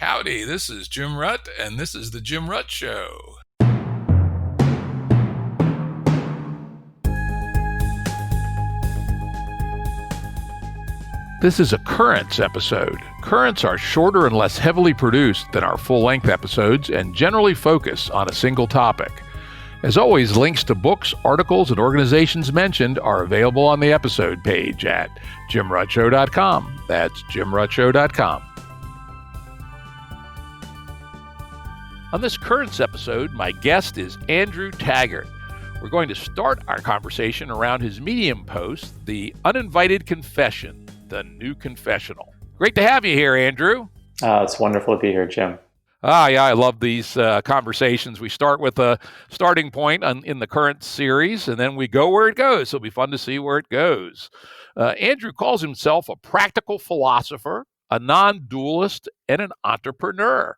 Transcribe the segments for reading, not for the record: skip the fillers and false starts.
Howdy, this is Jim Rutt, and this is The Jim Rutt Show. This is a Currents episode. Currents are shorter and less heavily produced than our full-length episodes and generally focus on a single topic. As always, links to books, articles, and organizations mentioned are available on the episode page at jimruttshow.com. That's jimruttshow.com. On this Currents episode, my guest is Andrew Taggart. We're going to start our conversation around his Medium post, The Uninvited Confession, the New Confessional. Great to have you here, Andrew. It's wonderful to be here, Jim. Yeah, I love these conversations. We start with a starting point in the current series, and then we go where it goes. It'll be fun to see where it goes. Andrew calls himself a practical philosopher, a non-dualist, and an entrepreneur.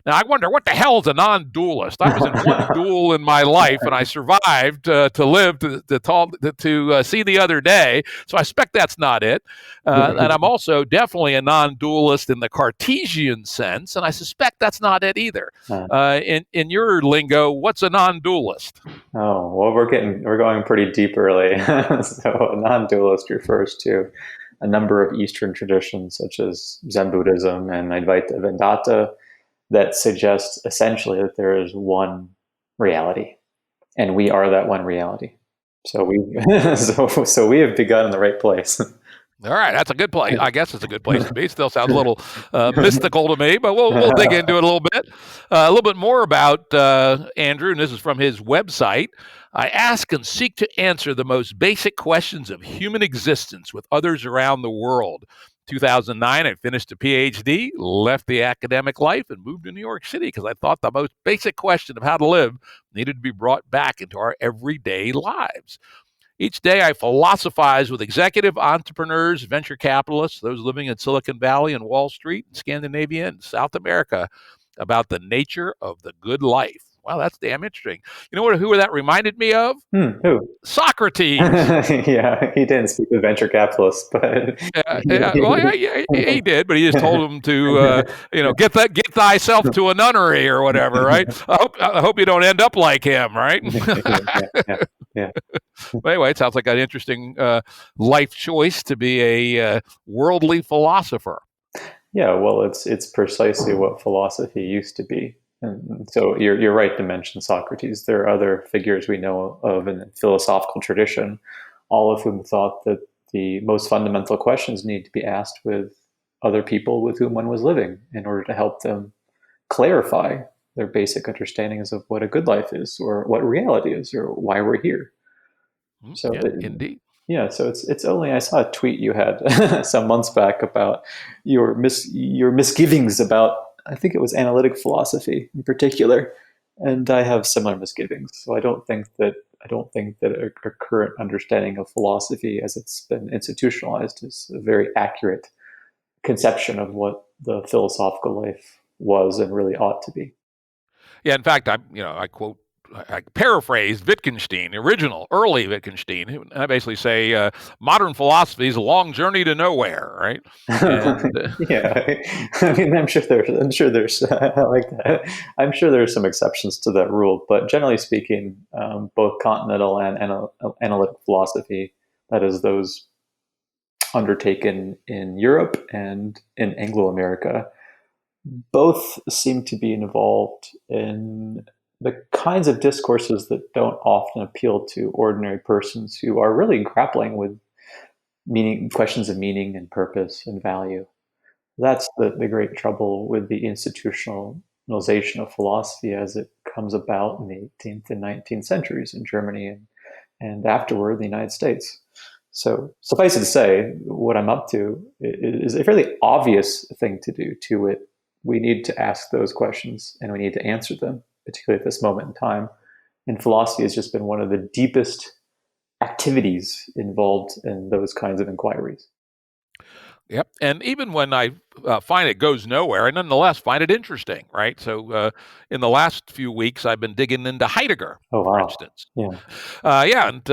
Now, I wonder, what the hell is a non-dualist? I was in one duel in my life, and I survived to live to see the other day. So I suspect that's not it. And I'm also definitely a non-dualist in the Cartesian sense, and I suspect that's not it either. In your lingo, what's a non-dualist? Oh, well, we're going pretty deep early. So a non-dualist refers to a number of Eastern traditions, such as Zen Buddhism and Advaita Vedanta, that suggests essentially that there is one reality, and we are that one reality. So we have begun in the right place. All right, that's a good place. I guess it's a good place to be. It still sounds a little mystical to me, but we'll dig into it a little bit more about Andrew. And this is from his website. I ask and seek to answer the most basic questions of human existence with others around the world. 2009, I finished a PhD, left the academic life, and moved to New York City because I thought the most basic question of how to live needed to be brought back into our everyday lives. Each day, I philosophize with executive entrepreneurs, venture capitalists, those living in Silicon Valley and Wall Street, Scandinavia, and South America about the nature of the good life. Wow, that's damn interesting. You know who that reminded me of? Who? Socrates. Yeah, he didn't speak with venture capitalists, but he did, but he just told them to, get thyself to a nunnery or whatever, right? I hope you don't end up like him, right? Yeah. But anyway, it sounds like an interesting life choice to be a worldly philosopher. Yeah, well, it's precisely what philosophy used to be. And so you're right to mention Socrates. There are other figures we know of in the philosophical tradition, all of whom thought that the most fundamental questions need to be asked with other people with whom one was living in order to help them clarify their basic understandings of what a good life is, or what reality is, or why we're here. So indeed. Yeah, so it's only, I saw a tweet you had some months back about your misgivings about, I think it was analytic philosophy in particular, and I have similar misgivings. So I don't think that a current understanding of philosophy as it's been institutionalized is a very accurate conception of what the philosophical life was and really ought to be. Yeah, in fact, I paraphrase Wittgenstein, the original, early Wittgenstein. And I basically say modern philosophy is a long journey to nowhere, right? And, yeah, I mean, I'm sure there's I like that. I'm sure there's some exceptions to that rule, but generally speaking, both continental and analytic philosophy, that is, those undertaken in Europe and in Anglo-America, both seem to be involved in the kinds of discourses that don't often appeal to ordinary persons who are really grappling with questions of meaning and purpose and value. That's the great trouble with the institutionalization of philosophy as it comes about in the 18th and 19th centuries in Germany and afterward the United States. So suffice it to say, what I'm up to is a fairly obvious thing to do. To it, we need to ask those questions and we need to answer them, particularly at this moment in time. And philosophy has just been one of the deepest activities involved in those kinds of inquiries. Yep. And even when I find it goes nowhere, I nonetheless find it interesting, right? So in the last few weeks, I've been digging into Heidegger, Oh, for wow. instance. Yeah. Yeah, and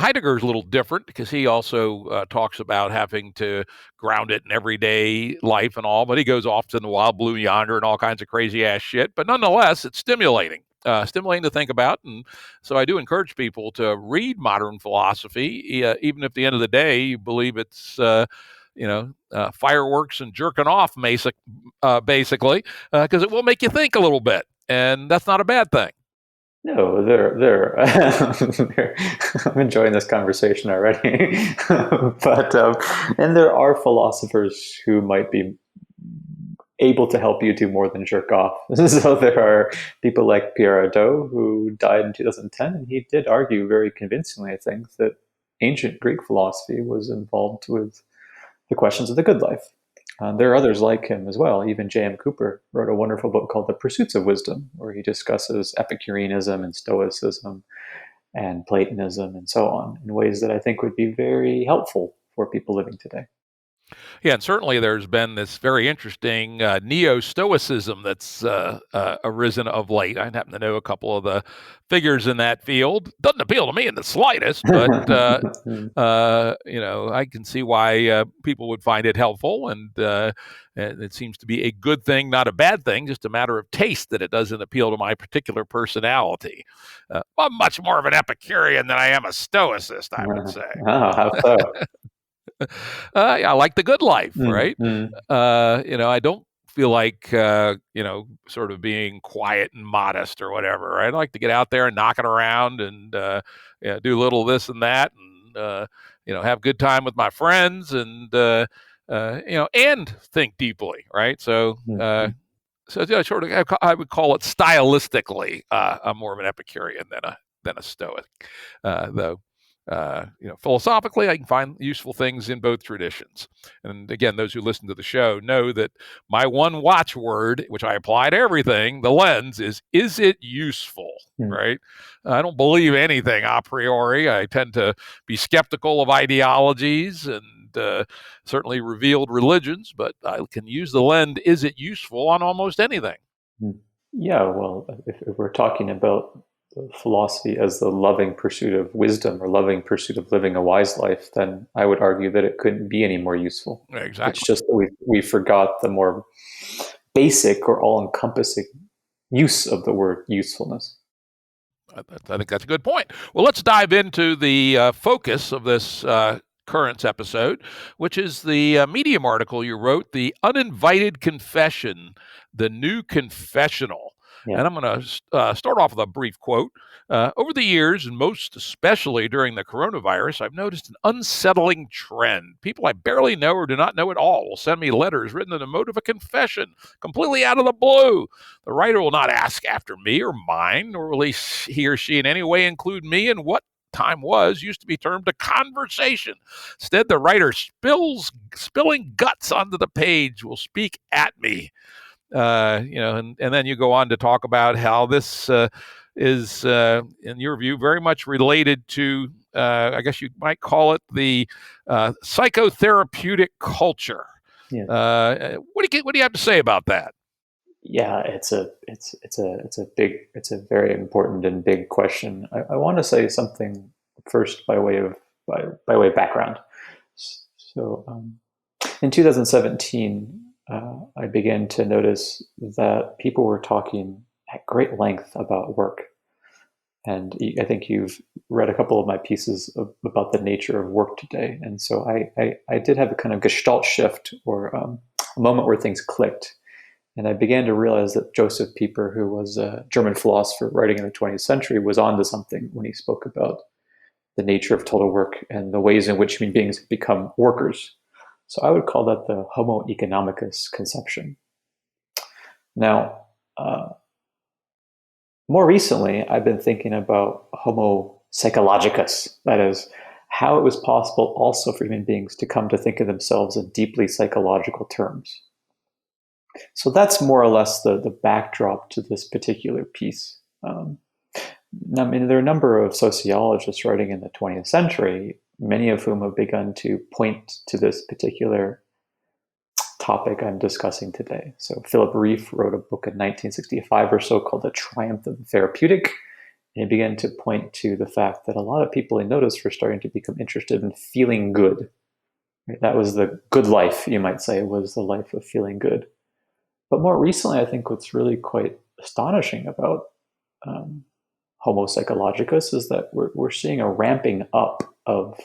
Heidegger is a little different because he also talks about having to ground it in everyday life and all, but he goes off to the wild blue yonder and all kinds of crazy ass shit. But nonetheless, it's stimulating. Stimulating to think about, and so I do encourage people to read modern philosophy, even if at the end of the day you believe it's fireworks and jerking off, basically, because it will make you think a little bit, and that's not a bad thing. No, I'm enjoying this conversation already. But and there are philosophers who might be able to help you do more than jerk off. So there are people like Pierre Hadot, who died in 2010, and he did argue very convincingly, I think, that ancient Greek philosophy was involved with the questions of the good life. There are others like him as well. Even J.M. Cooper wrote a wonderful book called The Pursuits of Wisdom, where he discusses Epicureanism and Stoicism and Platonism and so on in ways that I think would be very helpful for people living today. Yeah, and certainly there's been this very interesting neo-Stoicism that's arisen of late. I happen to know a couple of the figures in that field. Doesn't appeal to me in the slightest, but I can see why people would find it helpful, and it seems to be a good thing, not a bad thing, just a matter of taste that it doesn't appeal to my particular personality. I'm much more of an Epicurean than I am a Stoicist, I would say. Oh, how so? I like the good life, right? Mm. I don't feel like sort of being quiet and modest or whatever. Right? I like to get out there and knock it around and do a little this and that, and have a good time with my friends, and and think deeply, right? So. Sort of, I would call it stylistically, I'm more of an Epicurean than a Stoic, though. Philosophically, I can find useful things in both traditions. And again, those who listen to the show know that my one watchword, which I apply to everything, the lens is it useful, right? I don't believe anything a priori. I tend to be skeptical of ideologies and certainly revealed religions, but I can use the lens, is it useful, on almost anything. Yeah, well, if we're talking about philosophy as the loving pursuit of wisdom or loving pursuit of living a wise life, then I would argue that it couldn't be any more useful. Exactly. It's just that we forgot the more basic or all-encompassing use of the word usefulness. I think that's a good point. Well, let's dive into the focus of this Currents episode, which is the Medium article you wrote, The Uninvited Confession, the New Confessional. Yeah. And I'm going to start off with a brief quote. Over the years, and most especially during the coronavirus, I've noticed an unsettling trend. People I barely know or do not know at all will send me letters written in the mode of a confession, completely out of the blue. The writer will not ask after me or mine, nor will he or she in any way include me in what time used to be termed a conversation. Instead, the writer spilling guts onto the page will speak at me. And then you go on to talk about how this is, in your view, very much related to, I guess you might call it the psychotherapeutic culture. Yeah. What do you have to say about that? Yeah, it's a very important and big question. I want to say something first by way of background. So in 2017, I began to notice that people were talking at great length about work. And I think you've read a couple of my pieces about the nature of work today. And so I did have a kind of gestalt shift, or a moment where things clicked. And I began to realize that Joseph Pieper, who was a German philosopher writing in the 20th century, was onto something when he spoke about the nature of total work and the ways in which human beings become workers. So I would call that the Homo economicus conception. Now, more recently, I've been thinking about Homo psychologicus, that is, how it was possible also for human beings to come to think of themselves in deeply psychological terms. So that's more or less the backdrop to this particular piece. Now, I mean, there are a number of sociologists writing in the 20th century, many of whom have begun to point to this particular topic I'm discussing today. So Philip Rieff wrote a book in 1965 or so called The Triumph of the Therapeutic. And he began to point to the fact that a lot of people he noticed were starting to become interested in feeling good. Right? That was the good life, you might say, was the life of feeling good. But more recently, I think what's really quite astonishing about Homopsychologicos is that we're seeing a ramping up of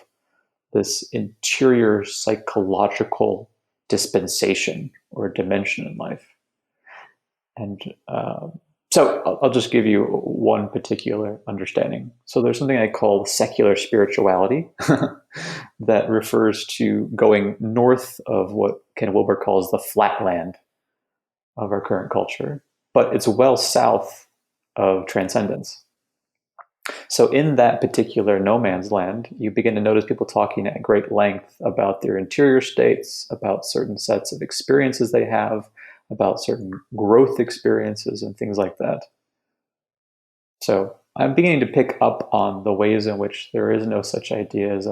this interior psychological dispensation or dimension in life. And so I'll just give you one particular understanding. So there's something I call secular spirituality that refers to going north of what Ken Wilber calls the flatland of our current culture, but it's well south of transcendence. So in that particular no man's land, you begin to notice people talking at great length about their interior states, about certain sets of experiences they have, about certain growth experiences and things like that. So I'm beginning to pick up on the ways in which there is no such idea as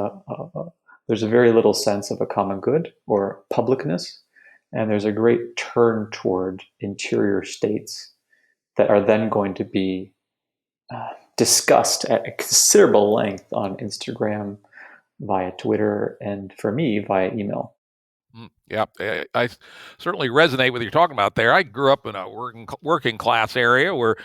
there's a very little sense of a common good or publicness, and there's a great turn toward interior states that are then going to be discussed at a considerable length on Instagram, via Twitter, and for me, via email. Yeah, I certainly resonate with what you're talking about there. I grew up in a working class area where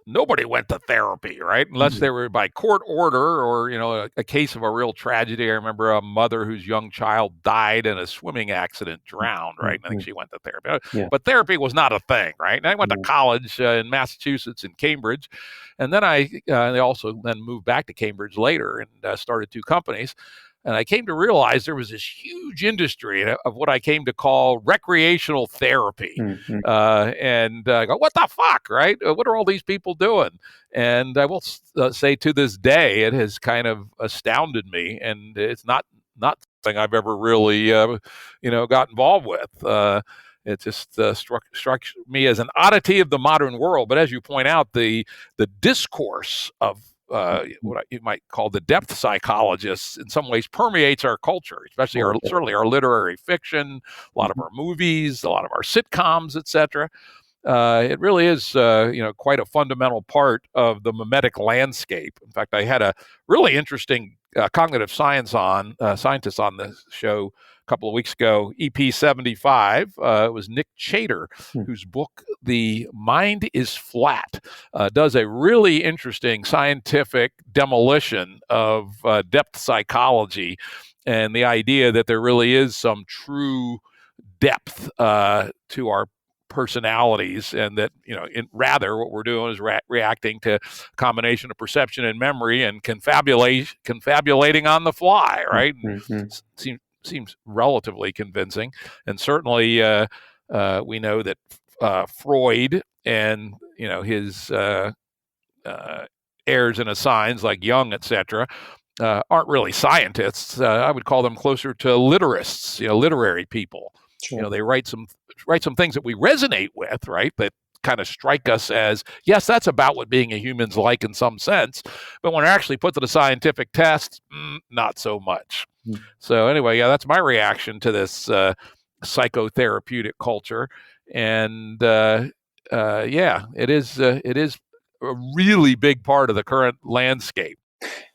nobody went to therapy, right? Unless they were by court order or, a case of a real tragedy. I remember a mother whose young child died in a swimming accident, drowned, right? And I think she went to therapy. Yeah. But therapy was not a thing, right? And I went to college in Massachusetts in Cambridge. And then I also then moved back to Cambridge later and started two companies. And I came to realize there was this huge industry of what I came to call recreational therapy. And I go, what the fuck, right? What are all these people doing? And I will say to this day, it has kind of astounded me. And it's not something I've ever really, got involved with. It just struck me as an oddity of the modern world. But as you point out, the discourse of what you might call the depth psychologists in some ways permeates our culture, especially certainly our literary fiction, a lot of our movies, a lot of our sitcoms, etc. It really is, quite a fundamental part of the mimetic landscape. In fact, I had a really interesting cognitive scientist on the show a couple of weeks ago, EP 75. It was Nick Chater, whose book, The Mind is Flat, does a really interesting scientific demolition of depth psychology and the idea that there really is some true depth to our personalities, and that rather what we're doing is reacting to a combination of perception and memory and confabulating on the fly, right? Seems relatively convincing, and certainly we know that Freud and his heirs and assigns like Jung, etc., aren't really scientists. I would call them closer to literasts, literary people. Sure. They write some things that we resonate with, right? That kind of strike us as, yes, that's about what being a human's like in some sense. But when it actually put to the scientific test, not so much. So anyway, that's my reaction to this psychotherapeutic culture. And it is a really big part of the current landscape.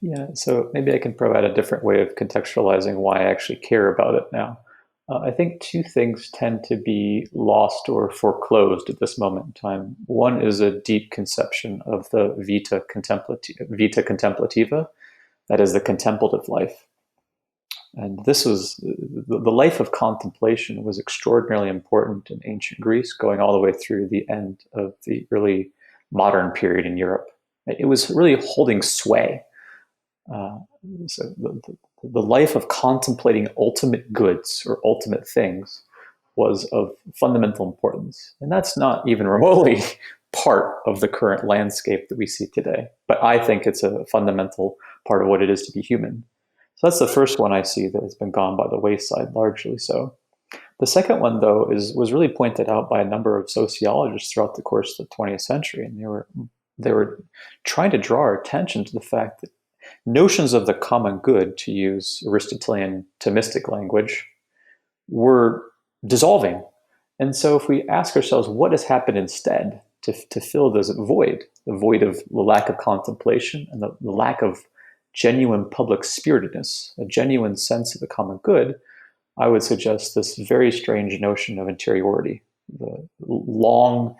Yeah, so maybe I can provide a different way of contextualizing why I actually care about it now. I think two things tend to be lost or foreclosed at this moment in time. One is a deep conception of the vita contemplativa, that is the contemplative life. And this was the life of contemplation was extraordinarily important in ancient Greece, going all the way through the end of the early modern period in Europe. It was really holding sway. So the life of contemplating ultimate goods or ultimate things was of fundamental importance. And that's not even remotely part of the current landscape that we see today. But I think it's a fundamental part of what it is to be human. So that's the first one I see that has been gone by the wayside, largely so. The second one, though, was really pointed out by a number of sociologists throughout the course of the 20th century. And they were trying to draw our attention to the fact that notions of the common good, to use Aristotelian Thomistic language, were dissolving. And so if we ask ourselves what has happened instead to fill this void, the void of the lack of contemplation and the lack of genuine public spiritedness, a genuine sense of the common good, I would suggest this very strange notion of interiority, the long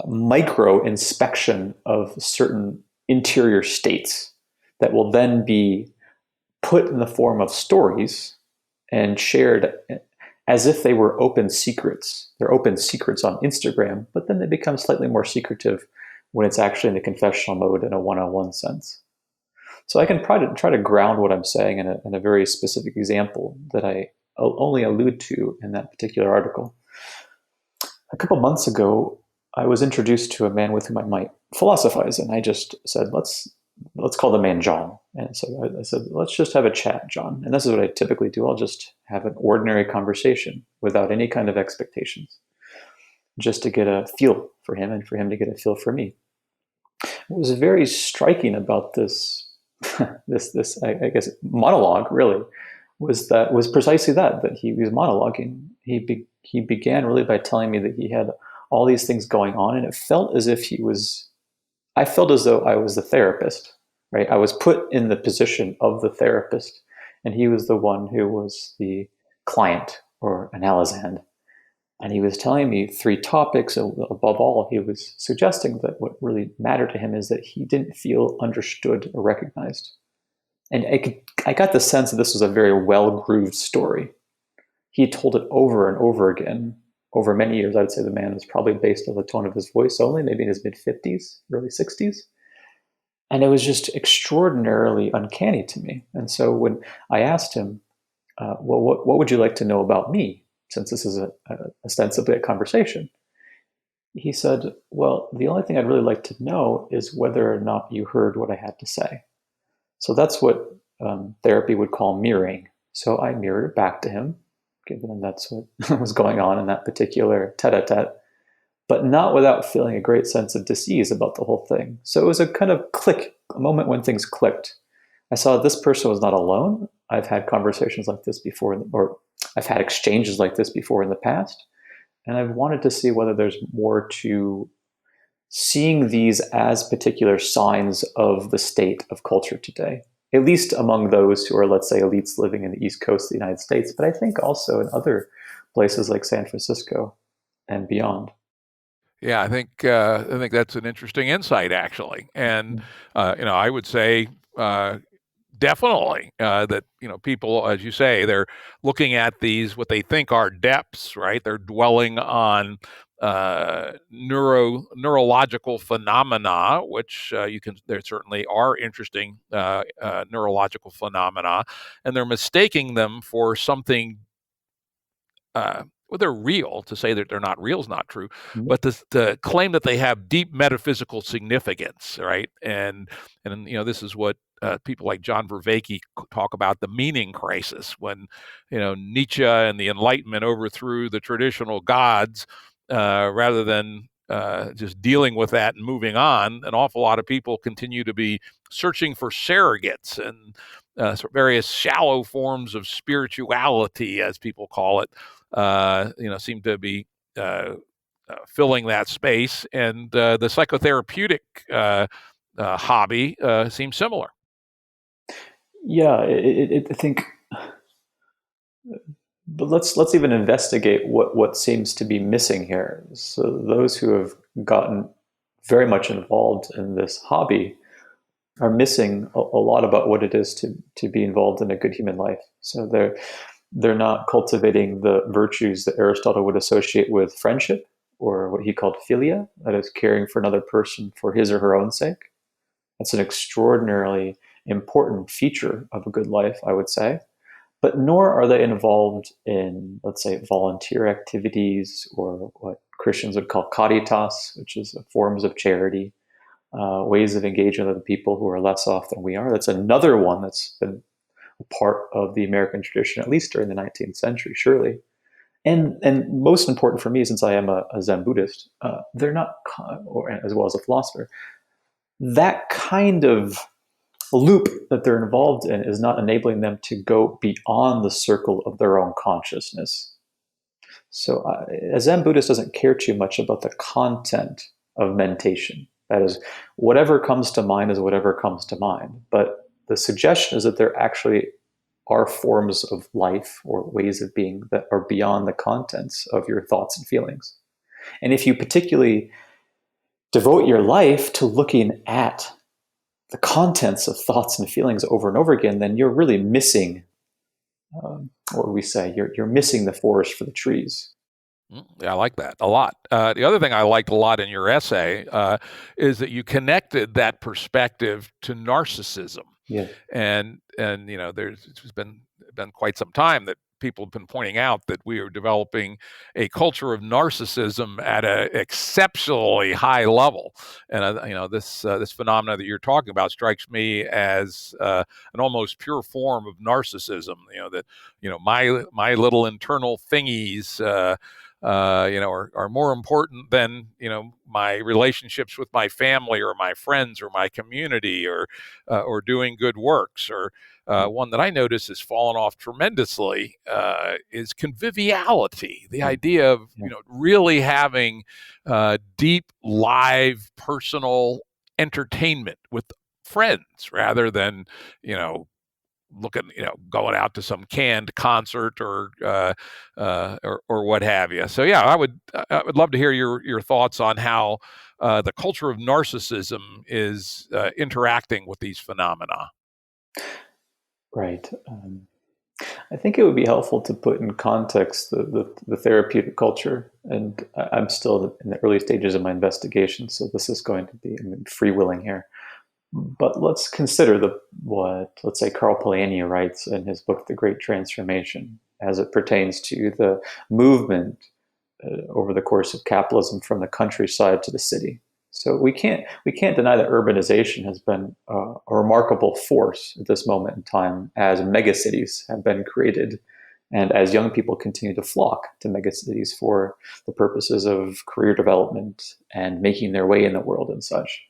micro inspection of certain interior states that will then be put in the form of stories and shared as if they were open secrets. They're open secrets on Instagram, but then they become slightly more secretive when it's actually in the confessional mode in a one-on-one sense. So I can try to ground what I'm saying in a very specific example that I only allude to in that particular article. A couple months ago, I was introduced to a man with whom I might philosophize, and I just said, let's call the man John. And so I said, let's just have a chat, John. And this is what I typically do. I'll just have an ordinary conversation without any kind of expectations, just to get a feel for him and for him to get a feel for me. What was very striking about this I guess monologue really was precisely that he was monologuing. He began really by telling me that he had all these things going on, and it felt as if I felt as though I was the therapist, right? I was put in the position of the therapist, and he was the one who was the client or analysand. And he was telling me 3 topics. Above all, he was suggesting that what really mattered to him is that he didn't feel understood or recognized. And I got the sense that this was a very well-grooved story. He told it over and over again over many years. I'd say the man was probably based on the tone of his voice only, maybe in his mid-50s, early 60s. And it was just extraordinarily uncanny to me. And so when I asked him, well, what would you like to know about me, since this is ostensibly a conversation? He said, well, the only thing I'd really like to know is whether or not you heard what I had to say. So that's what therapy would call mirroring. So I mirrored it back to him, given that's what was going on in that particular tete-a-tete, but not without feeling a great sense of dis-ease about the whole thing. So it was a kind of click, a moment when things clicked. I saw this person was not alone. I've had conversations like this before, or I've had exchanges like this before in the past, and I've wanted to see whether there's more to seeing these as particular signs of the state of culture today, at least among those who are, let's say, elites living in the East Coast of the United States, but I think also in other places like San Francisco and beyond. Yeah, I think that's an interesting insight, actually, and I would say definitely that people, as you say, they're looking at these what they think are depths, right? They're dwelling on neurological phenomena, which there certainly are interesting neurological phenomena, and they're mistaking them for something. Well, they're real. To say that they're not real is not true, but to claim that they have deep metaphysical significance, right? And this is what people like John Vervaeke talk about, the meaning crisis, when Nietzsche and the Enlightenment overthrew the traditional gods rather than just dealing with that and moving on. An awful lot of people continue to be searching for surrogates and various shallow forms of spirituality, as people call it, seem to be filling that space. And the psychotherapeutic hobby seems similar. Yeah, I think. But let's even investigate what seems to be missing here. So those who have gotten very much involved in this hobby are missing a lot about what it is to be involved in a good human life. So they're not cultivating the virtues that Aristotle would associate with friendship, or what he called philia, that is caring for another person for his or her own sake. That's an extraordinarily important feature of a good life, I would say. But nor are they involved in, let's say, volunteer activities, or what Christians would call caritas, which is forms of charity, ways of engaging with other people who are less off than we are. That's another one that's been a part of the American tradition, at least during the 19th century, surely. And most important for me, since I am a Zen Buddhist, they're not, or as well as a philosopher, that kind of loop that they're involved in is not enabling them to go beyond the circle of their own consciousness. So a Zen Buddhist doesn't care too much about the content of meditation. That is, whatever comes to mind is whatever comes to mind. But the suggestion is that there actually are forms of life or ways of being that are beyond the contents of your thoughts and feelings. And if you particularly devote your life to looking at the contents of thoughts and feelings over and over again, then you're really missing, what we say, you're missing the forest for the trees. Yeah, I like that a lot. The other thing I liked a lot in your essay is that you connected that perspective to narcissism. Yeah. And it's been quite some time that people have been pointing out that we are developing a culture of narcissism at an exceptionally high level. And this phenomena that you're talking about strikes me as an almost pure form of narcissism. My little internal thingies. Are more important than my relationships with my family or my friends or my community or doing good works. Or one that I notice has fallen off tremendously is conviviality. The idea of really having deep, live, personal entertainment with friends rather than going out to some canned concert or what have you. So yeah, I would love to hear your thoughts on how the culture of narcissism is interacting with these phenomena. Right. I think it would be helpful to put in context the therapeutic culture, and I'm still in the early stages of my investigation, so this is going to be freewheeling here. But let's consider what, let's say, Karl Polanyi writes in his book, The Great Transformation, as it pertains to the movement over the course of capitalism from the countryside to the city. So we can't deny that urbanization has been a remarkable force at this moment in time as megacities have been created and as young people continue to flock to megacities for the purposes of career development and making their way in the world and such.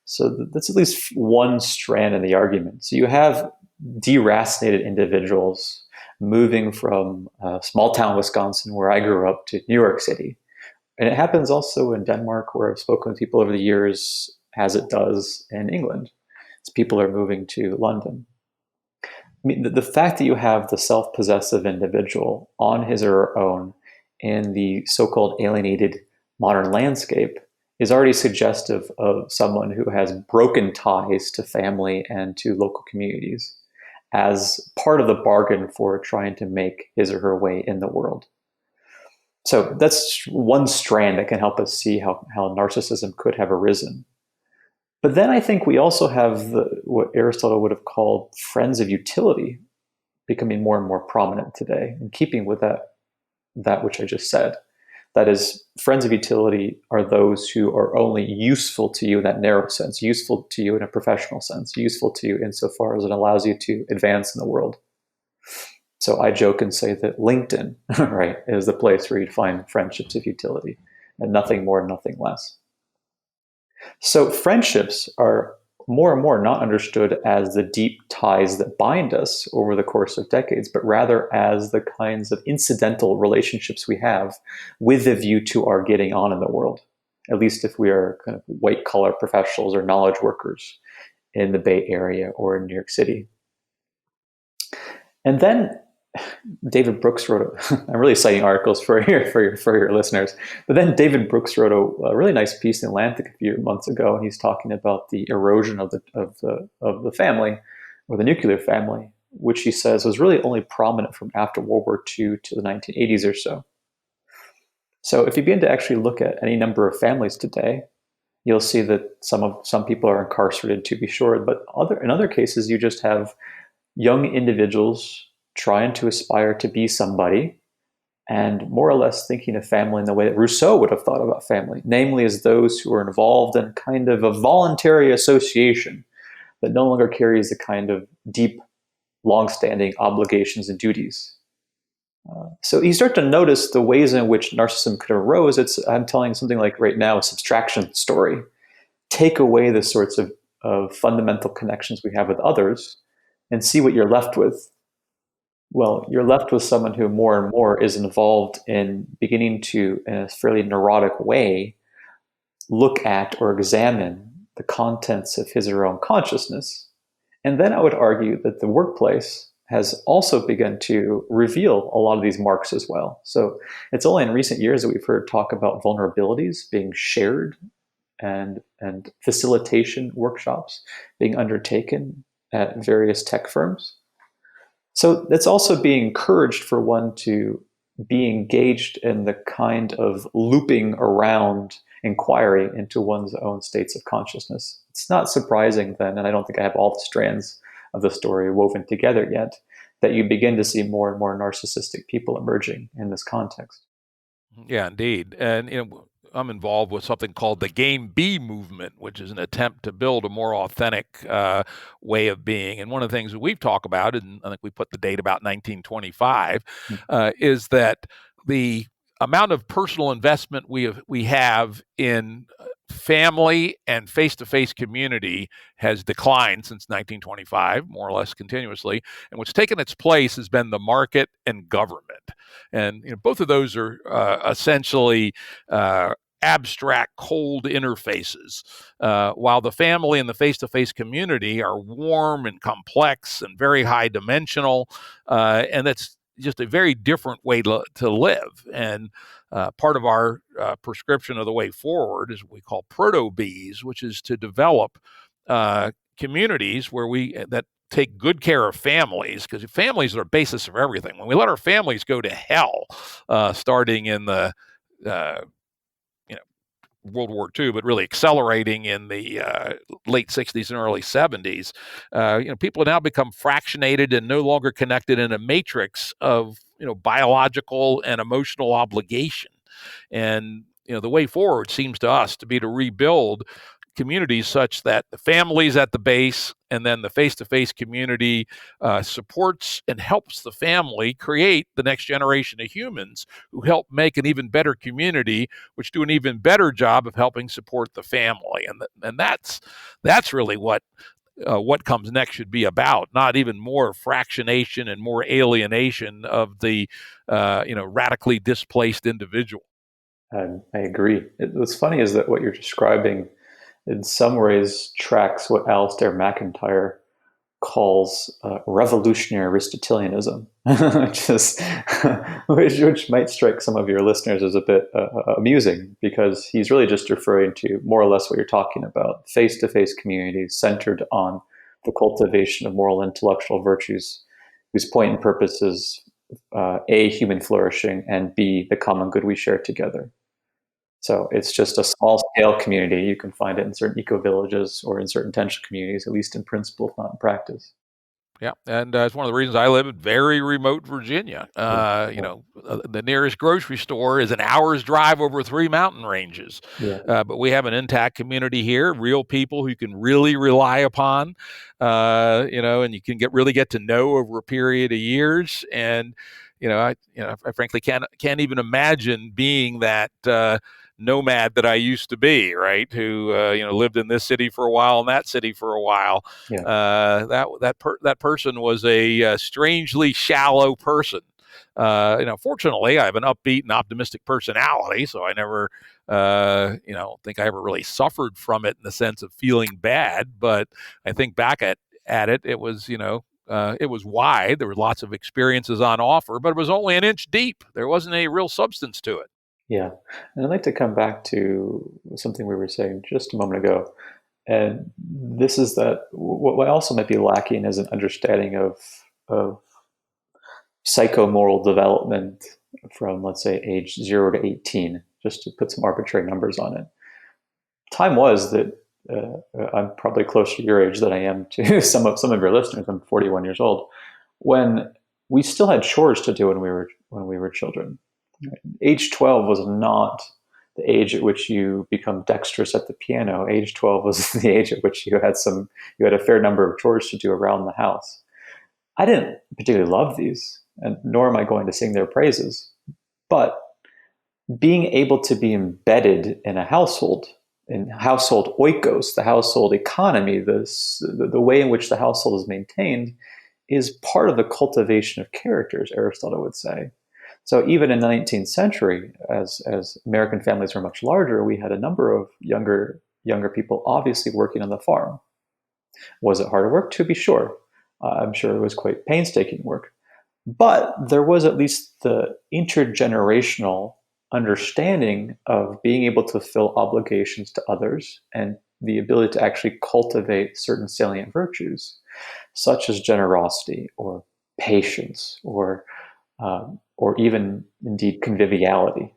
So that's at least one strand in the argument. So you have deracinated individuals moving from small town Wisconsin, where I grew up, to New York City. And it happens also in Denmark, where I've spoken with people over the years, as it does in England. As people are moving to London. I mean, the fact that you have the self-possessive individual on his or her own in the so-called alienated modern landscape is already suggestive of someone who has broken ties to family and to local communities as part of the bargain for trying to make his or her way in the world. So that's one strand that can help us see how narcissism could have arisen. But then I think we also have what Aristotle would have called friends of utility becoming more and more prominent today, in keeping with that which I just said. That is, friends of utility are those who are only useful to you in that narrow sense, useful to you in a professional sense, useful to you insofar as it allows you to advance in the world. So I joke and say that LinkedIn, right, is the place where you'd find friendships of utility, and nothing more, nothing less. So friendships are more and more not understood as the deep ties that bind us over the course of decades, but rather as the kinds of incidental relationships we have with a view to our getting on in the world, at least if we are kind of white-collar professionals or knowledge workers in the Bay Area or in New York City. And then David Brooks wrote, I'm really citing articles for your listeners, but then David Brooks wrote a really nice piece in Atlantic a few months ago, and he's talking about the erosion of the family, or the nuclear family, which he says was really only prominent from after World War II to the 1980s or so. So if you begin to actually look at any number of families today, you'll see that some people are incarcerated, to be sure, but in other cases you just have young individuals trying to aspire to be somebody, and more or less thinking of family in the way that Rousseau would have thought about family, namely as those who are involved in kind of a voluntary association that no longer carries the kind of deep, long-standing obligations and duties. So you start to notice the ways in which narcissism could have arose. I'm telling something like right now a subtraction story. Take away the sorts of fundamental connections we have with others and see what you're left with. Well, you're left with someone who more and more is involved in beginning to, in a fairly neurotic way, look at or examine the contents of his or her own consciousness. And then I would argue that the workplace has also begun to reveal a lot of these marks as well. So it's only in recent years that we've heard talk about vulnerabilities being shared and facilitation workshops being undertaken at various tech firms. So it's also being encouraged for one to be engaged in the kind of looping around inquiry into one's own states of consciousness. It's not surprising then, and I don't think I have all the strands of the story woven together yet, that you begin to see more and more narcissistic people emerging in this context. Yeah, indeed. And I'm involved with something called the GameB movement, which is an attempt to build a more authentic way of being. And one of the things that we've talked about, and I think we put the date about 1925, is that the amount of personal investment we have in family and face-to-face community has declined since 1925, more or less continuously. And what's taken its place has been the market and government. And both of those are essentially abstract, cold interfaces, while the family and the face-to-face community are warm and complex and very high-dimensional, and that's just a very different way to live. And part of our prescription of the way forward is what we call proto-Bs, which is to develop communities that take good care of families, because families are the basis of everything. When we let our families go to hell, starting in the World War II, but really accelerating in the late 60s and early 70s, people have now become fractionated and no longer connected in a matrix of biological and emotional obligation. And the way forward seems to us to be to rebuild communities such that the family's at the base, and then the face-to-face community supports and helps the family create the next generation of humans who help make an even better community, which do an even better job of helping support the family. And that's really what comes next should be about, not even more fractionation and more alienation of the radically displaced individual. I agree. What's funny is that what you're describing in some ways tracks what Alistair McIntyre calls revolutionary Aristotelianism, which might strike some of your listeners as a bit amusing, because he's really just referring to more or less what you're talking about: face-to-face communities centered on the cultivation of moral intellectual virtues, whose point and purpose is A, human flourishing, and B, the common good we share together. So it's just a small-scale community. You can find it in certain eco-villages or in certain intentional communities, at least in principle, if not in practice. Yeah, and it's one of the reasons I live in very remote Virginia. The nearest grocery store is an hour's drive over 3 mountain ranges. Yeah. But we have an intact community here, real people who you can really rely upon, and you can really get to know over a period of years. And I frankly can't even imagine being that nomad that I used to be, right? Who lived in this city for a while and that city for a while. Yeah. That person was a strangely shallow person. Fortunately, I have an upbeat and optimistic personality, so I never, think I ever really suffered from it in the sense of feeling bad. But I think back at it, it was, it was wide. There were lots of experiences on offer, but it was only an inch deep. There wasn't any real substance to it. Yeah. And I'd like to come back to something we were saying just a moment ago. And this is that what also might be lacking is an understanding of psychomoral development from, let's say, age 0 to 18, just to put some arbitrary numbers on it. Time was that I'm probably closer to your age than I am to some of your listeners. I'm 41 years old, when we still had chores to do when we were children. Age 12 was not the age at which you become dexterous at the piano. Age 12 was the age at which you had a fair number of chores to do around the house. I didn't particularly love these, and nor am I going to sing their praises. But being able to be embedded in a household in household oikos, the household economy, the way in which the household is maintained, is part of the cultivation of characters, Aristotle would say. So even in the 19th century, as American families were much larger, we had a number of younger people obviously working on the farm. Was it hard work? To be sure. I'm sure it was quite painstaking work. But there was at least the intergenerational understanding of being able to fulfill obligations to others and the ability to actually cultivate certain salient virtues, such as generosity or patience or even indeed conviviality.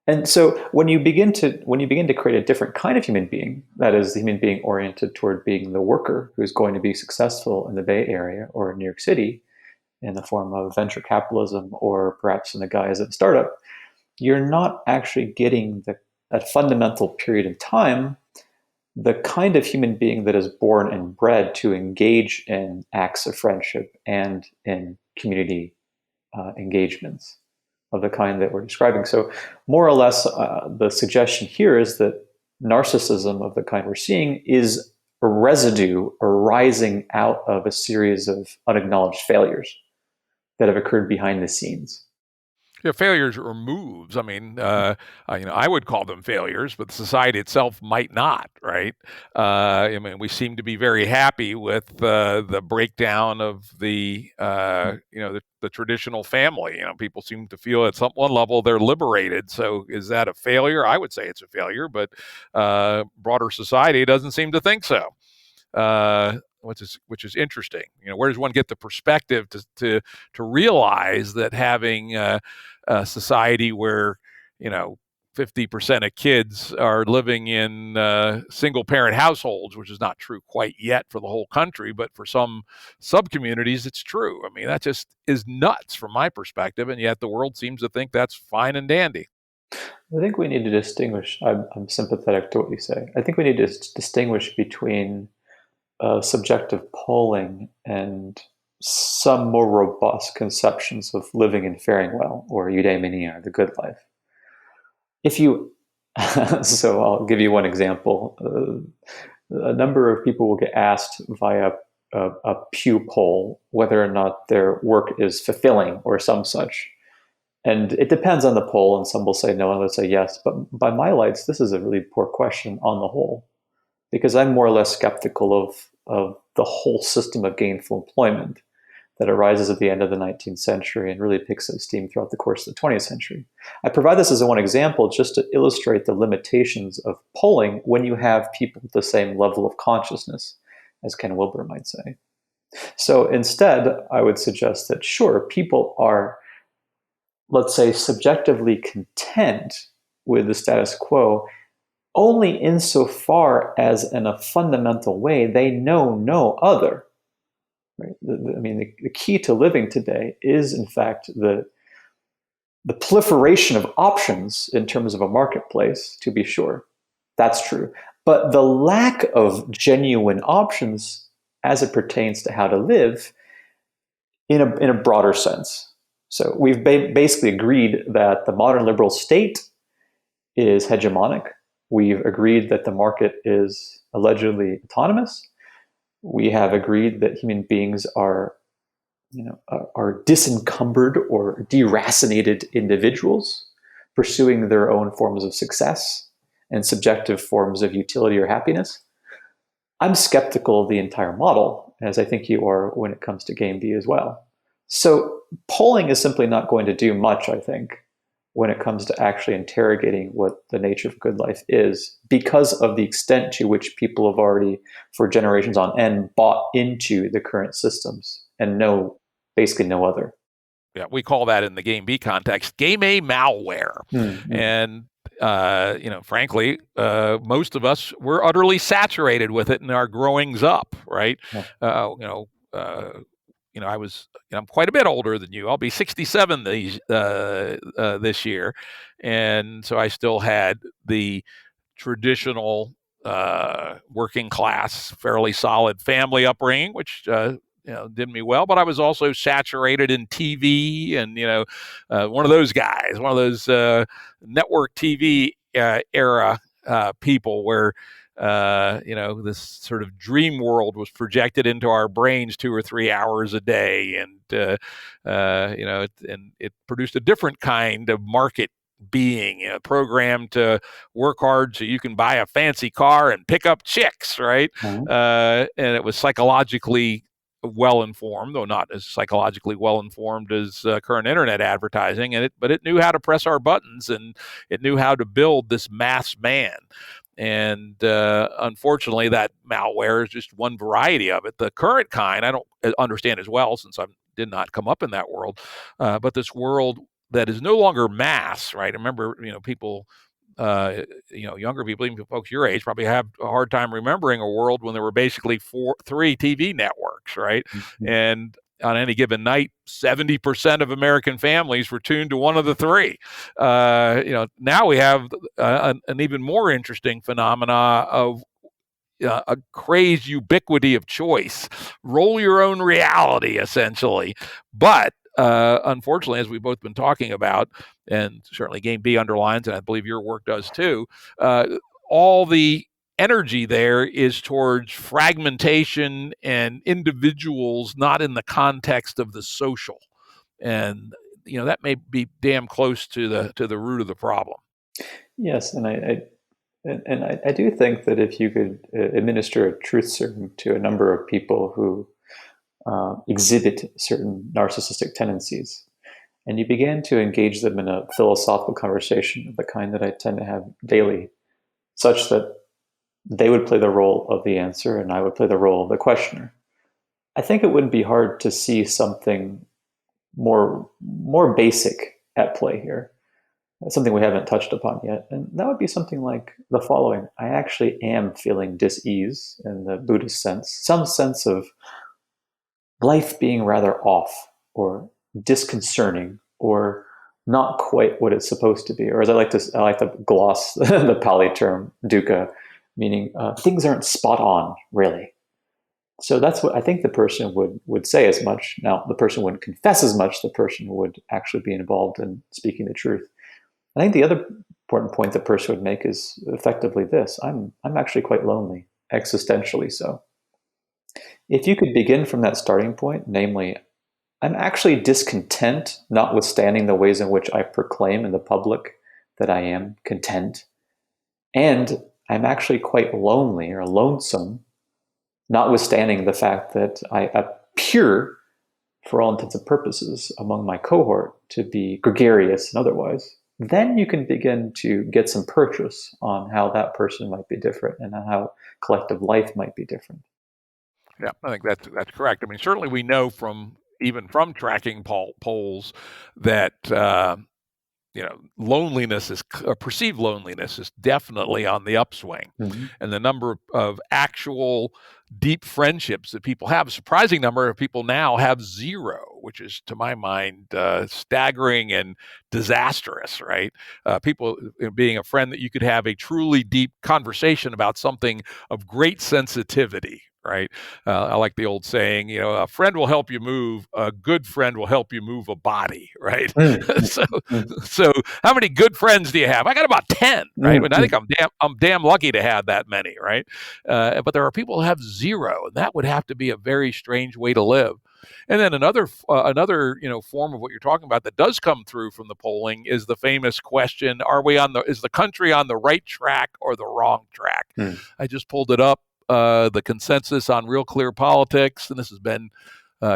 And so when you begin to create a different kind of human being, that is the human being oriented toward being the worker who's going to be successful in the Bay Area or New York City in the form of venture capitalism or perhaps in the guise of a startup, you're not actually getting that fundamental period in time, the kind of human being that is born and bred to engage in acts of friendship and in community engagements of the kind that we're describing. So more or less, the suggestion here is that narcissism of the kind we're seeing is a residue arising out of a series of unacknowledged failures that have occurred behind the scenes. Yeah, failures or moves. I mean, I would call them failures, but society itself might not, right? I mean, we seem to be very happy with the breakdown of the traditional family. People seem to feel at one level they're liberated. So, is that a failure? I would say it's a failure, but broader society doesn't seem to think so. Which is interesting. Where does one get the perspective to realize that having a society where 50% of kids are living in single parent households, which is not true quite yet for the whole country, but for some sub communities it's true. I mean, that just is nuts from my perspective, and yet the world seems to think that's fine and dandy. I think we need to distinguish. I'm sympathetic to what you say. I think we need to distinguish between subjective polling and some more robust conceptions of living and faring well, or eudaimonia, the good life. So I'll give you one example. A number of people will get asked via a Pew poll whether or not their work is fulfilling or some such. And it depends on the poll, and some will say no, and others say yes. But by my lights, this is a really poor question on the whole, because I'm more or less skeptical of the whole system of gainful employment that arises at the end of the 19th century and really picks up steam throughout the course of the 20th century. I provide this as one example just to illustrate the limitations of polling when you have people with the same level of consciousness, as Ken Wilber might say. So instead, I would suggest that sure, people are, let's say, subjectively content with the status quo only insofar as in a fundamental way they know no other. Right? The key to living today is, in fact, the proliferation of options in terms of a marketplace, to be sure. That's true. But the lack of genuine options as it pertains to how to live in a broader sense. So we've basically agreed that the modern liberal state is hegemonic. We've agreed that the market is allegedly autonomous. We have agreed that human beings are disencumbered or deracinated individuals pursuing their own forms of success and subjective forms of utility or happiness. I'm skeptical of the entire model, as I think you are when it comes to GameB as well. So polling is simply not going to do much, I think, when it comes to actually interrogating what the nature of good life is, because of the extent to which people have already, for generations on end, bought into the current systems and basically no other. Yeah, we call that in the GameB context, Game A malware. Mm-hmm. And, frankly, most of us were utterly saturated with it in our growings up, right? Yeah. I'm quite a bit older than you. I'll be 67 this year. And so I still had the traditional working class, fairly solid family upbringing, which did me well. But I was also saturated in TV and, one of those guys, one of those network TV era people where this sort of dream world was projected into our brains 2 or 3 hours a day, and it produced a different kind of market being, programmed to work hard so you can buy a fancy car and pick up chicks, right? Mhm. And it was psychologically well informed, though not as psychologically well informed as current internet advertising, but it knew how to press our buttons, and it knew how to build this mass man. And unfortunately, that malware is just one variety of it. The current kind, I don't understand as well, since I did not come up in that world. But this world that is no longer mass, right? I remember, people, younger people, even folks your age, probably have a hard time remembering a world when there were basically 3 TV networks, right? Mhm. And on any given night, 70% of American families were tuned to one of the 3. Now we have an even more interesting phenomena of a crazed ubiquity of choice. Roll your own reality, essentially. But unfortunately, as we've both been talking about, and certainly GameB underlines, and I believe your work does too, all the energy there is towards fragmentation and individuals not in the context of the social. And that may be damn close to the root of the problem. Yes, and I do think that if you could administer a truth serum to a number of people who exhibit certain narcissistic tendencies, and you began to engage them in a philosophical conversation of the kind that I tend to have daily, such that they would play the role of the answer and I would play the role of the questioner, I think it wouldn't be hard to see something more basic at play here. Something we haven't touched upon yet. And that would be something like the following. I actually am feeling dis-ease in the Buddhist sense, some sense of life being rather off or disconcerting or not quite what it's supposed to be. Or as I like to gloss the Pali term dukkha, meaning things aren't spot on, really. So that's what I think the person would say as much. Now, the person wouldn't confess as much. The person would actually be involved in speaking the truth. I think the other important point the person would make is effectively this: I'm actually quite lonely, existentially so. If you could begin from that starting point, namely, I'm actually discontent, notwithstanding the ways in which I proclaim in the public that I am content, and I'm actually quite lonely or lonesome, notwithstanding the fact that I appear, for all intents and purposes, among my cohort to be gregarious and otherwise, then you can begin to get some purchase on how that person might be different and how collective life might be different. Yeah, I think that's correct. I mean, certainly we know from tracking polls that loneliness perceived loneliness is definitely on the upswing, Mm-hmm. and the number of actual deep friendships that people have, a surprising number of people now have 0, which is, to my mind, staggering and disastrous. Right? People being a friend that you could have a truly deep conversation about something of great sensitivity. Right. I like the old saying, a friend will help you move, a good friend will help you move a body. Right. Mm-hmm. So how many good friends do you have? I got about 10. Right. And I think I'm damn lucky to have that many. Right. But there are people who have 0, and that would have to be a very strange way to live. And then another form of what you're talking about that does come through from the polling is the famous question: is the country on the right track or the wrong track? Mm. I just pulled it up. The consensus on Real Clear Politics, and this has been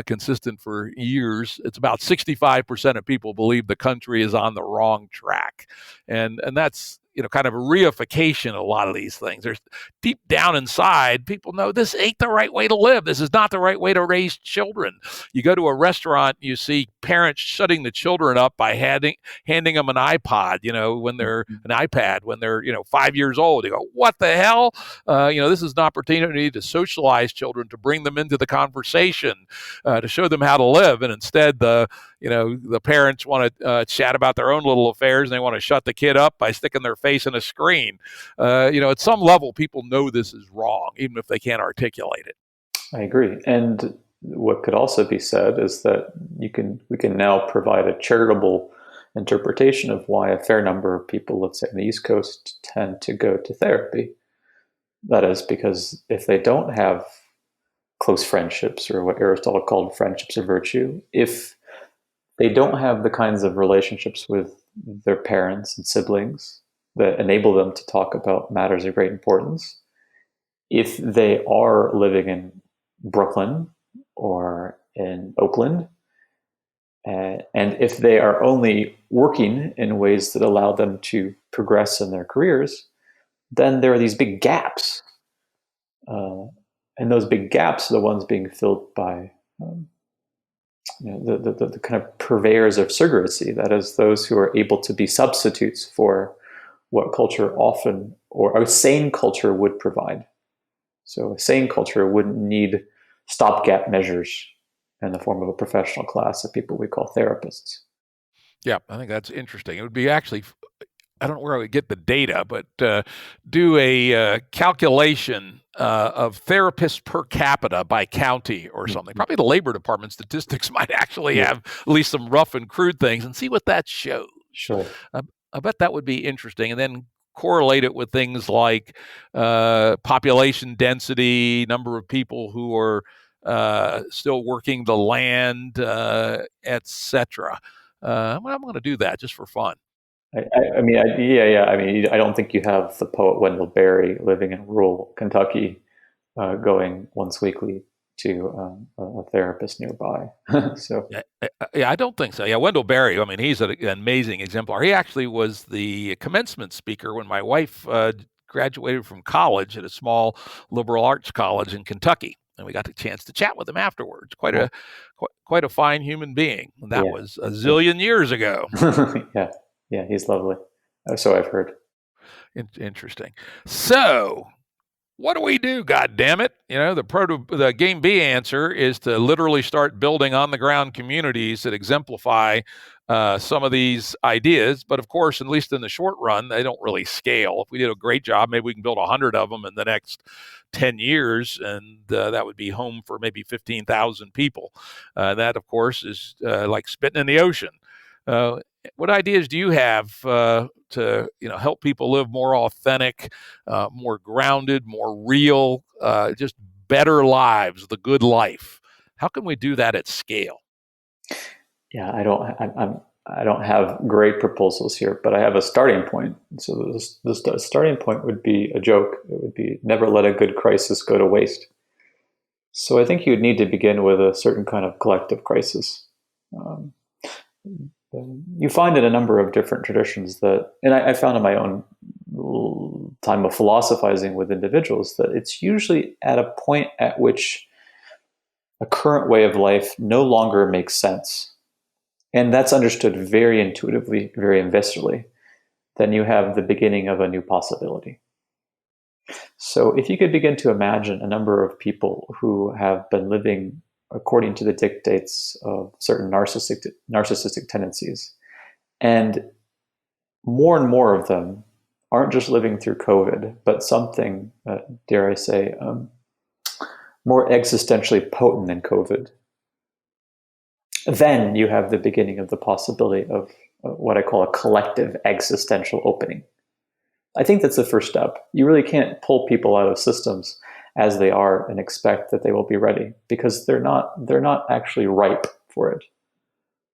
consistent for years. It's about 65% of people believe the country is on the wrong track, and that's kind of a reification of a lot of these things. There's deep down inside, people know this ain't the right way to live. This is not the right way to raise children. You go to a restaurant, you see parents shutting the children up by handing them an iPad, when they're an iPad when they're 5 years old. You go, what the hell? This is an opportunity to socialize children, to bring them into the conversation, to show them how to live, and instead the parents want to chat about their own little affairs, and they want to shut the kid up by sticking their face in a screen. At some level, people know this is wrong, even if they can't articulate it. I agree. And what could also be said is that we can now provide a charitable interpretation of why a fair number of people, let's say on the East Coast, tend to go to therapy. That is because if they don't have close friendships, or what Aristotle called friendships of virtue, if they don't have the kinds of relationships with their parents and siblings that enable them to talk about matters of great importance, if they are living in Brooklyn or in Oakland, and if they are only working in ways that allow them to progress in their careers, then there are these big gaps. And those big gaps are the ones being filled by the kind of purveyors of surrogacy, that is, those who are able to be substitutes for what culture often, or a sane culture, would provide. So a sane culture wouldn't need stopgap measures in the form of a professional class of people we call therapists. Yeah, I think that's interesting. It would be actually, I don't know where I would get the data, but do a calculation of therapists per capita by county or something. Probably the Labor Department statistics might actually have at least some rough and crude things, and see what that shows. Sure. I bet that would be interesting. And then correlate it with things like population density, number of people who are still working the land, etc. I'm going to do that just for fun. I mean, I don't think you have the poet Wendell Berry living in rural Kentucky going once weekly to a therapist nearby. So yeah, I don't think so. Yeah, Wendell Berry, I mean, he's an amazing exemplar. He actually was the commencement speaker when my wife graduated from college at a small liberal arts college in Kentucky, and we got the chance to chat with him afterwards. Quite a fine human being. And that was a zillion years ago. Yeah, he's lovely. So I've heard. Interesting. So, what do we do? God damn it! You know, the GameB answer is to literally start building on the ground communities that exemplify some of these ideas. But of course, at least in the short run, they don't really scale. If we did a great job, maybe we can build 100 of them in the next 10 years, and that would be home for maybe 15,000 people. That, of course, is like spitting in the ocean. What ideas do you have to help people live more authentic, more grounded, more real, just better lives, the good life? How can we do that at scale? Yeah, I don't have great proposals here, but I have a starting point. So the starting point would be a joke. It would be never let a good crisis go to waste. So I think you'd need to begin with a certain kind of collective crisis. You find in a number of different traditions that, and I found in my own time of philosophizing with individuals, that it's usually at a point at which a current way of life no longer makes sense. And that's understood very intuitively, very viscerally. Then you have the beginning of a new possibility. So if you could begin to imagine a number of people who have been living according to the dictates of certain narcissistic tendencies, and more of them aren't just living through COVID, but something, dare I say, more existentially potent than COVID, then you have the beginning of the possibility of what I call a collective existential opening. I think that's the first step. You really can't pull people out of systems as they are and expect that they will be ready, because they're not actually ripe for it.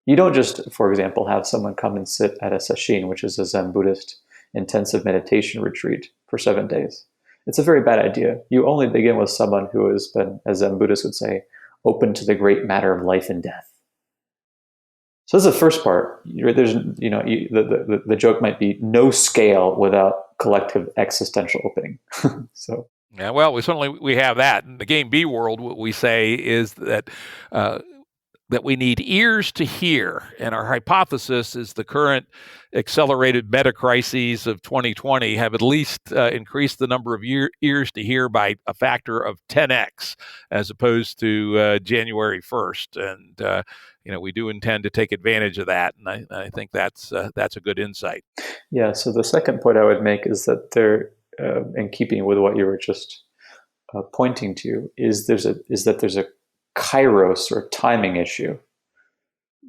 You don't just, for example, have someone come and sit at a sesshin, which is a Zen Buddhist intensive meditation retreat, for 7 days. It's a very bad idea. You only begin with someone who has been, as Zen Buddhists would say, open to the great matter of life and death. So that's the first part. There's, the joke might be no scale without collective existential opening. So. Yeah, well, we have that. In the GameB world, what we say is that that we need ears to hear, and our hypothesis is the current accelerated meta crises of 2020 have at least increased the number of ears to hear by a factor of 10x, as opposed to January 1st, and we do intend to take advantage of that, and I think that's a good insight. Yeah. So the second point I would make is that there, in keeping with what you were just pointing to, is that there's a kairos or timing issue.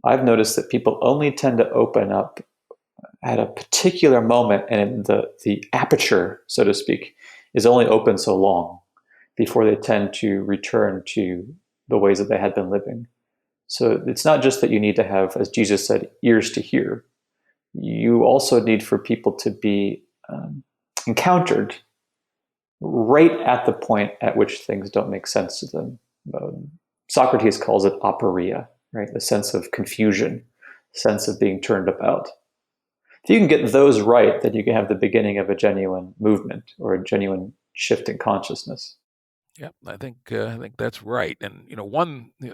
I've noticed that people only tend to open up at a particular moment, and the aperture, so to speak, is only open so long before they tend to return to the ways that they had been living. So it's not just that you need to have, as Jesus said, ears to hear. You also need for people to be encountered right at the point at which things don't make sense to them. Socrates calls it aporia, right? The sense of confusion, sense of being turned about. If you can get those right, then you can have the beginning of a genuine movement or a genuine shift in consciousness. Yeah, I think that's right. And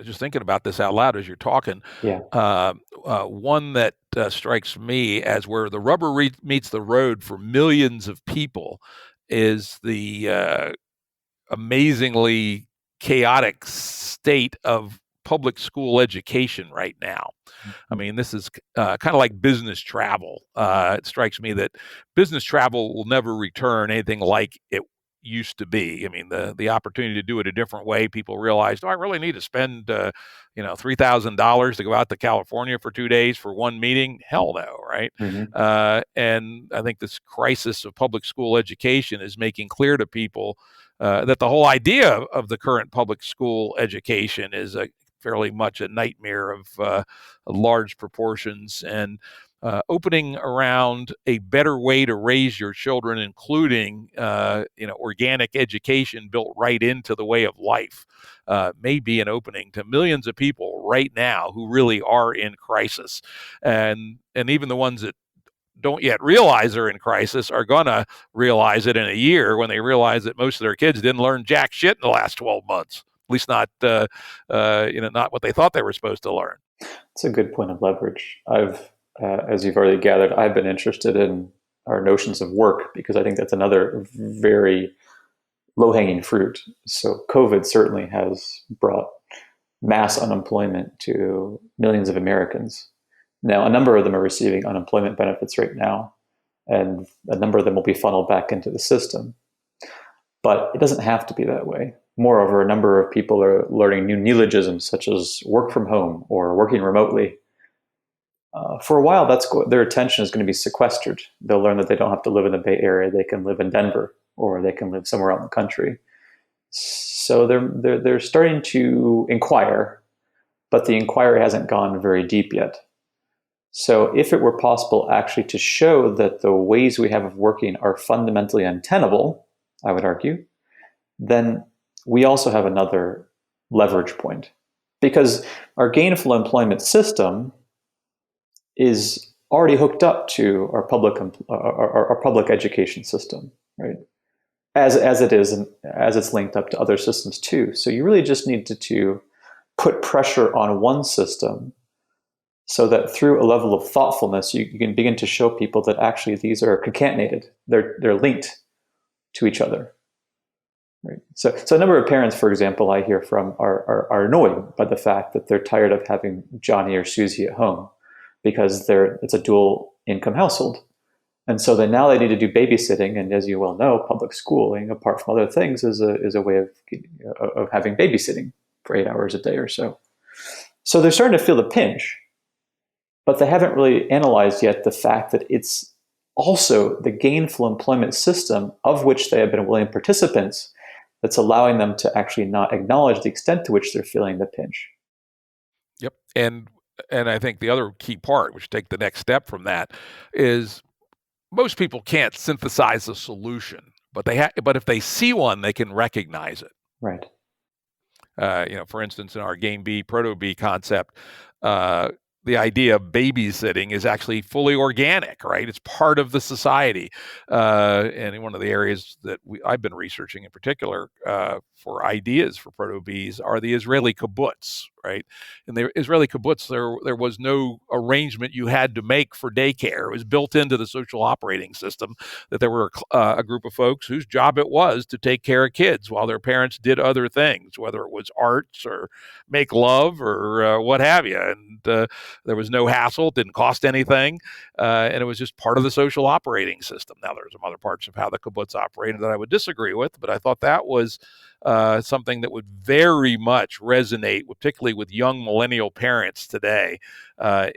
just thinking about this out loud as you're talking, Yeah. one that strikes me as where the rubber meets the road for millions of people is the amazingly chaotic state of public school education right now. I mean, this is kind of like business travel. It strikes me that business travel will never return anything like it used to be. I mean, the opportunity to do it a different way, people realized, I really need to spend $3,000 to go out to California for 2 days for one meeting? Hell no, right? Mm-hmm. And I think this crisis of public school education is making clear to people that the whole idea of the current public school education is fairly much a nightmare of large proportions, and opening around a better way to raise your children, including organic education built right into the way of life, may be an opening to millions of people right now who really are in crisis, and even the ones that don't yet realize they're in crisis are going to realize it in a year when they realize that most of their kids didn't learn jack shit in the last 12 months. At least not, not what they thought they were supposed to learn. It's a good point of leverage. As you've already gathered, I've been interested in our notions of work because I think that's another very low-hanging fruit. So COVID certainly has brought mass unemployment to millions of Americans. Now, a number of them are receiving unemployment benefits right now, and a number of them will be funneled back into the system. But it doesn't have to be that way. Moreover, a number of people are learning new neologisms such as work from home or working remotely. For a while, their attention is going to be sequestered. They'll learn that they don't have to live in the Bay Area. They can live in Denver, or they can live somewhere out in the country. So they're starting to inquire, but the inquiry hasn't gone very deep yet. So if it were possible actually to show that the ways we have of working are fundamentally untenable, I would argue, then we also have another leverage point. Because our gainful employment system is already hooked up to our public education system, right? As it is, and as it's linked up to other systems too. So you really just need to put pressure on one system so that through a level of thoughtfulness, you can begin to show people that actually these are concatenated. They're linked to each other. Right? So a number of parents, for example, I hear from are annoyed by the fact that they're tired of having Johnny or Susie at home because it's a dual income household. And so now they need to do babysitting. And as you well know, public schooling, apart from other things, is a way of having babysitting for 8 hours a day or so. So they're starting to feel the pinch, but they haven't really analyzed yet the fact that it's also the gainful employment system of which they have been willing participants that's allowing them to actually not acknowledge the extent to which they're feeling the pinch. Yep. And I think the other key part, which take the next step from that, is most people can't synthesize a solution, but if they see one, they can recognize it. Right. For instance, in our GameB, Proto-B concept, the idea of babysitting is actually fully organic, right? It's part of the society. And in one of the areas that I've been researching in particular for ideas for proto-Bs are the Israeli kibbutz, right? In the Israeli kibbutz, there was no arrangement you had to make for daycare. It was built into the social operating system that there were a group of folks whose job it was to take care of kids while their parents did other things, whether it was arts or make love or what have you. And There was no hassle. It didn't cost anything. And it was just part of the social operating system. Now, there's some other parts of how the kibbutz operated that I would disagree with, but I thought that was something that would very much resonate, particularly with young millennial parents today,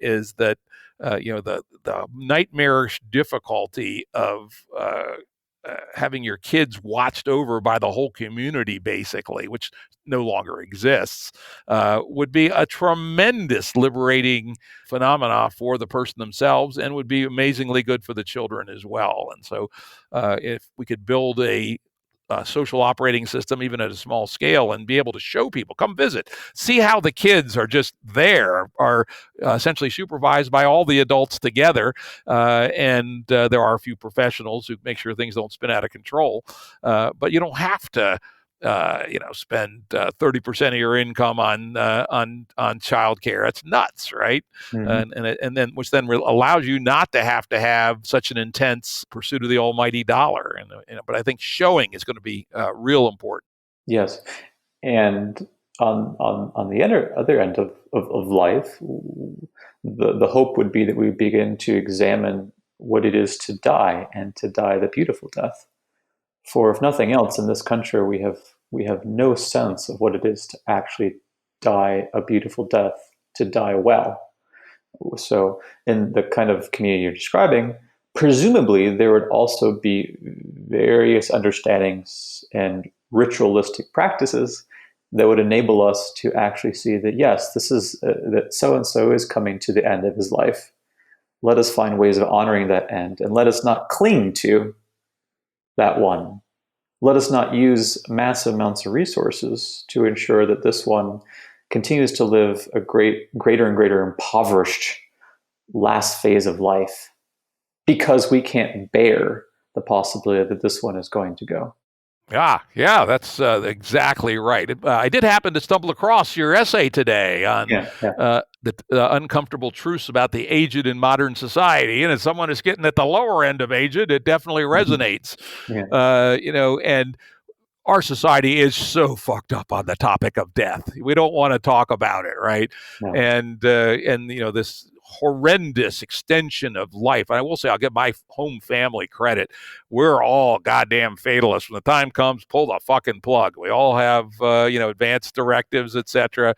is that the nightmarish difficulty of having your kids watched over by the whole community, basically, which no longer exists, would be a tremendous liberating phenomena for the person themselves, and would be amazingly good for the children as well. And so if we could build a social operating system, even at a small scale, and be able to show people, come visit, see how the kids are just there, are essentially supervised by all the adults together. And there are a few professionals who make sure things don't spin out of control. But you don't have to spend 30% of your income on childcare. That's nuts, right? Mm-hmm. And then which then allows you not to have such an intense pursuit of the almighty dollar. But I think showing is going to be real important. Yes, and on the other end of life, the hope would be that we begin to examine what it is to die, and to die the beautiful death. For if nothing else, in this country, we have no sense of what it is to actually die a beautiful death, to die well. So, in the kind of community you're describing, presumably there would also be various understandings and ritualistic practices that would enable us to actually see that, yes, this is that so and so is coming to the end of his life. Let us find ways of honoring that end, and let us not cling to that one. Let us not use massive amounts of resources to ensure that this one continues to live a greater and greater impoverished last phase of life, because we can't bear the possibility that this one is going to go. Yeah, that's exactly right. I did happen to stumble across your essay today on the uncomfortable truths about the aged in modern society, and as someone who's getting at the lower end of aged, it definitely resonates. And our society is so fucked up on the topic of death. We don't want to talk about it, right? No. And this horrendous extension of life. And I will say, I'll give my home family credit. We're all goddamn fatalists. When the time comes, pull the fucking plug. We all have, advanced directives, etc.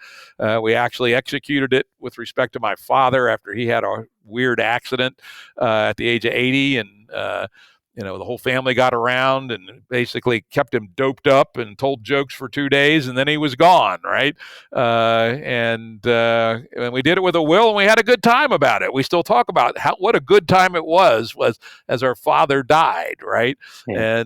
We actually executed it with respect to my father after he had a weird accident at the age of 80, and the whole family got around and basically kept him doped up and told jokes for 2 days, and then he was gone, right? And we did it with a will, and we had a good time about it. We still talk about what a good time it was as our father died, right? Yeah.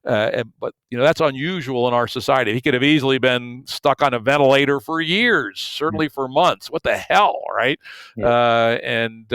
But that's unusual in our society. He could have easily been stuck on a ventilator for years, certainly for months. What the hell, right? Yeah. And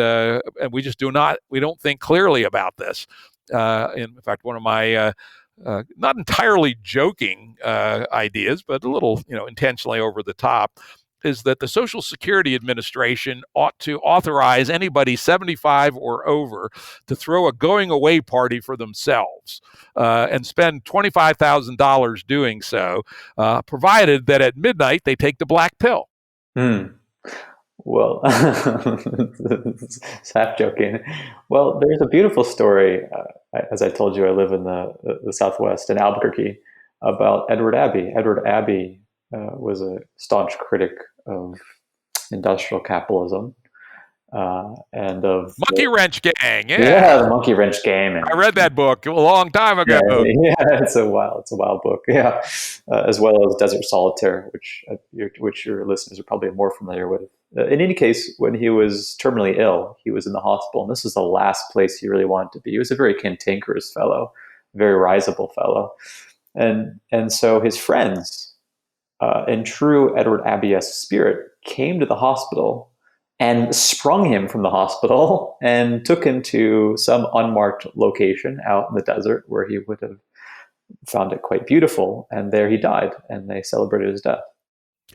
we just don't think clearly about this. In fact, one of my not entirely joking ideas, but a little, intentionally over the top, is that the Social Security Administration ought to authorize anybody 75 or over to throw a going away party for themselves and spend $25,000 doing so, provided that at midnight they take the black pill. Well, it's half joking. Well, there's a beautiful story. As I told you, I live in the Southwest in Albuquerque, about Edward Abbey. Edward Abbey was a staunch critic of industrial capitalism and of Monkey Wrench Gang. Yeah, the Monkey Wrench Game. And I read that book a long time ago. Yeah, it's a wild book. Yeah, as well as Desert Solitaire, which your listeners are probably more familiar with. In any case, when he was terminally ill, he was in the hospital, and this was the last place he really wanted to be. He was a very cantankerous fellow, very risible fellow, and so his friends, in true Edward Abbey-esque spirit, came to the hospital and sprung him from the hospital and took him to some unmarked location out in the desert where he would have found it quite beautiful. And there he died, and they celebrated his death.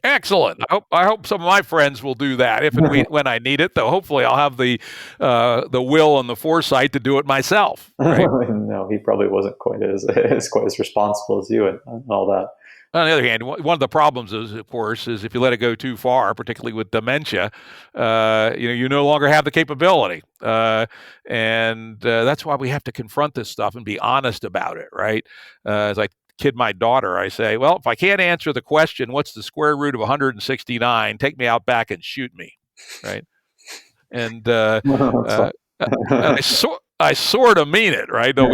Excellent. I hope some of my friends will do that if and when I need it. Though hopefully I'll have the will and the foresight to do it myself. Right. No, he probably wasn't quite as responsible as you and all that. On the other hand, one of the problems is, of course, is if you let it go too far, particularly with dementia, you no longer have the capability, and that's why we have to confront this stuff and be honest about it, right? As I kid my daughter, I say, "Well, if I can't answer the question, what's the square root of 169? Take me out back and shoot me," right? And That's uh, and fine. I sort of mean it, right? Though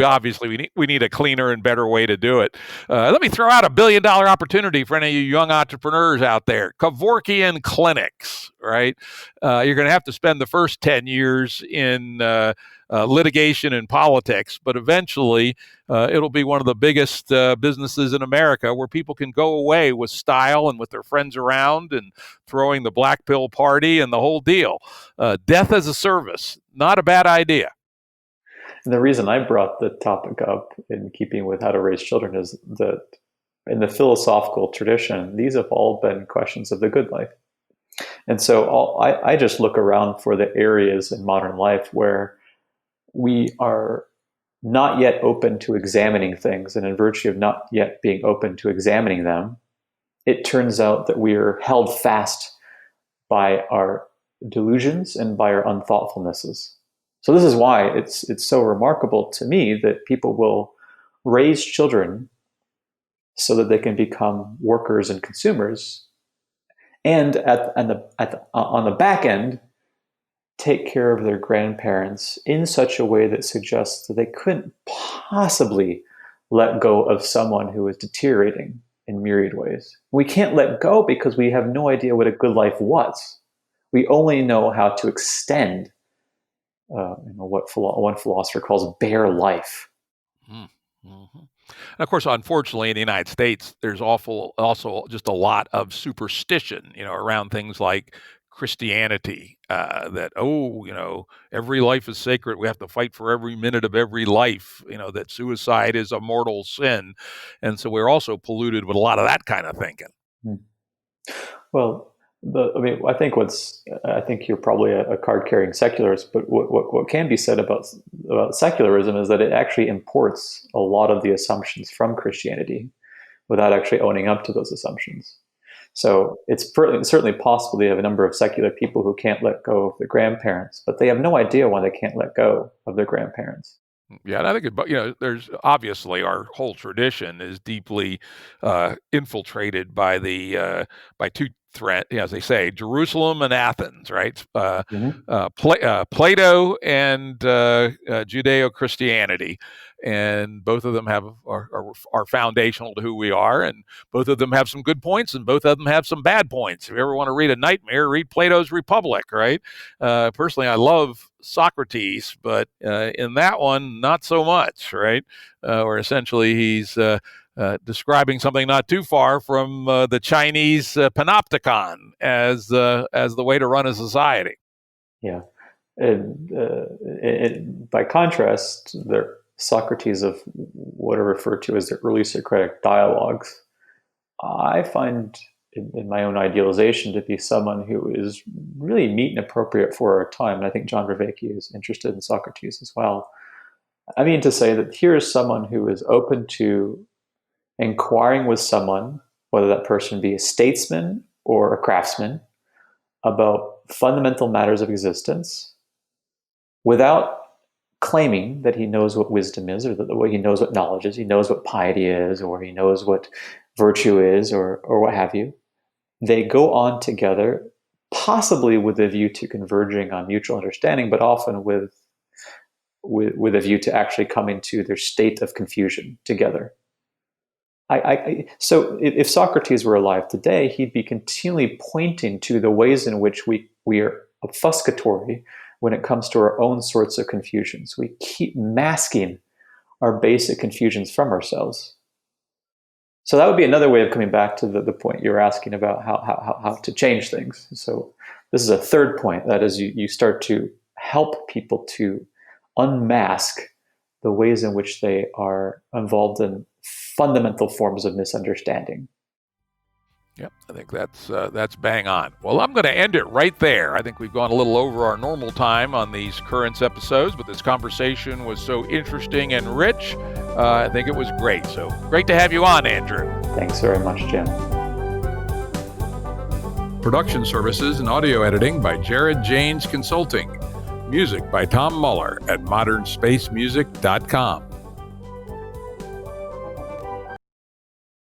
we need a cleaner and better way to do it. Let me throw out $1 billion opportunity for any of you young entrepreneurs out there. Kevorkian clinics, right? You're going to have to spend the first 10 years in litigation and politics, but eventually it'll be one of the biggest businesses in America where people can go away with style and with their friends around and throwing the black pill party and the whole deal. Death as a service, not a bad idea. And the reason I brought the topic up in keeping with how to raise children is that in the philosophical tradition, these have all been questions of the good life. And so I just look around for the areas in modern life where we are not yet open to examining things. And in virtue of not yet being open to examining them, it turns out that we are held fast by our delusions and by our unthoughtfulnesses. So this is why it's so remarkable to me that people will raise children so that they can become workers and consumers, and on the back end, take care of their grandparents in such a way that suggests that they couldn't possibly let go of someone who is deteriorating in myriad ways. We can't let go because we have no idea what a good life was. We only know how to extend what one philosopher calls bare life. Mm-hmm. And of course, unfortunately, in the United States, there's also just a lot of superstition, around things like Christianity. That every life is sacred. We have to fight for every minute of every life. That suicide is a mortal sin, and so we're also polluted with a lot of that kind of thinking. Well, I think you're probably a card-carrying secularist, but what can be said about secularism is that it actually imports a lot of the assumptions from Christianity without actually owning up to those assumptions. So it's certainly possible to have a number of secular people who can't let go of their grandparents, but they have no idea why they can't let go of their grandparents. Yeah, and I think there's obviously our whole tradition is deeply infiltrated by by two threat, as they say, Jerusalem and Athens, right? Plato and Judeo-Christianity, and both of them are foundational to who we are, and both of them have some good points, and both of them have some bad points. If you ever want to read a nightmare, read Plato's Republic, right? Personally, I love Socrates, but in that one, not so much, right? Where essentially he's describing something not too far from the Chinese panopticon as the way to run a society. Yeah. By contrast, Socrates of what are referred to as the early Socratic dialogues, I find in my own idealization to be someone who is really meet and appropriate for our time. And I think John Vervaeke is interested in Socrates as well. I mean to say that here is someone who is open to inquiring with someone, whether that person be a statesman or a craftsman, about fundamental matters of existence without claiming that he knows what wisdom is, or that he knows what knowledge is, he knows what piety is, or he knows what virtue is, or what have you. They go on together, possibly with a view to converging on mutual understanding, but often with a view to actually coming to their state of confusion together. So if Socrates were alive today, he'd be continually pointing to the ways in which we are obfuscatory when it comes to our own sorts of confusions. We keep masking our basic confusions from ourselves. So that would be another way of coming back to the point you're asking about how to change things. So this is a third point, that is you start to help people to unmask the ways in which they are involved in fundamental forms of misunderstanding. Yep, I think that's bang on. Well, I'm going to end it right there. I think we've gone a little over our normal time on these Currents episodes, but this conversation was so interesting and rich. I think it was great. So great to have you on, Andrew. Thanks very much, Jim. Production services and audio editing by Jared Janes Consulting. Music by Tom Muller at modernspacemusic.com.